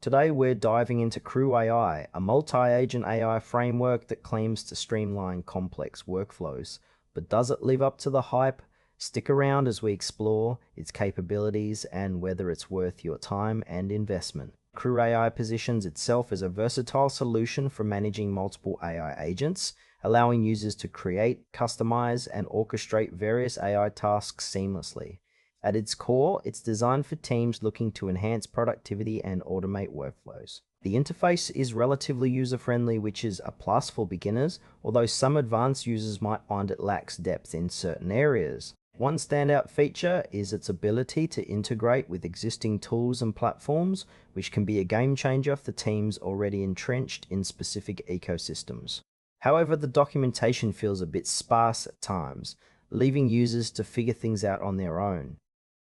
Today we're diving into CrewAI, a multi-agent AI framework that claims to streamline complex workflows. But does it live up to the hype? Stick around as we explore its capabilities and whether it's worth your time and investment. CrewAI positions itself as a versatile solution for managing multiple AI agents, allowing users to create, customize, and orchestrate various AI tasks seamlessly. At its core, it's designed for teams looking to enhance productivity and automate workflows. The interface is relatively user-friendly, which is a plus for beginners, although some advanced users might find it lacks depth in certain areas. One standout feature is its ability to integrate with existing tools and platforms, which can be a game changer for teams already entrenched in specific ecosystems. However, the documentation feels a bit sparse at times, leaving users to figure things out on their own.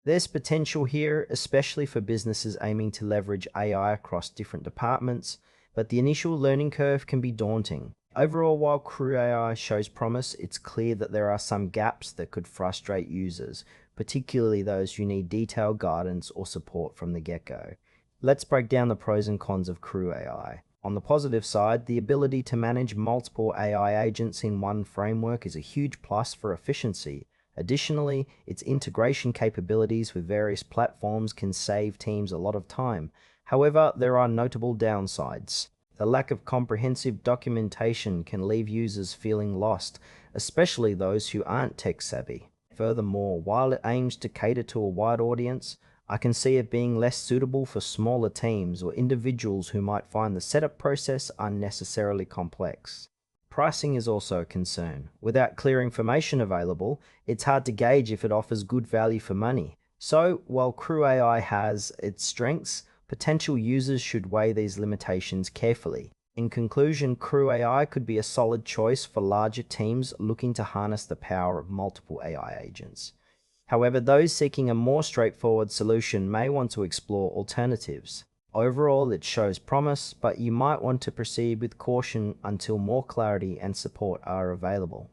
There's potential here, especially for businesses aiming to leverage AI across different departments, but the initial learning curve can be daunting. Overall, while CrewAI shows promise, it's clear that there are some gaps that could frustrate users, particularly those who need detailed guidance or support from the get-go. Let's break down the pros and cons of CrewAI. On the positive side, the ability to manage multiple AI agents in one framework is a huge plus for efficiency. Additionally, its integration capabilities with various platforms can save teams a lot of time. However, there are notable downsides. The lack of comprehensive documentation can leave users feeling lost, especially those who aren't tech-savvy. Furthermore, while it aims to cater to a wide audience, I can see it being less suitable for smaller teams or individuals who might find the setup process unnecessarily complex. Pricing is also a concern. Without clear information available, it's hard to gauge if it offers good value for money. So, while CrewAI has its strengths, potential users should weigh these limitations carefully. In conclusion, CrewAI could be a solid choice for larger teams looking to harness the power of multiple AI agents. However, those seeking a more straightforward solution may want to explore alternatives. Overall, it shows promise, but you might want to proceed with caution until more clarity and support are available.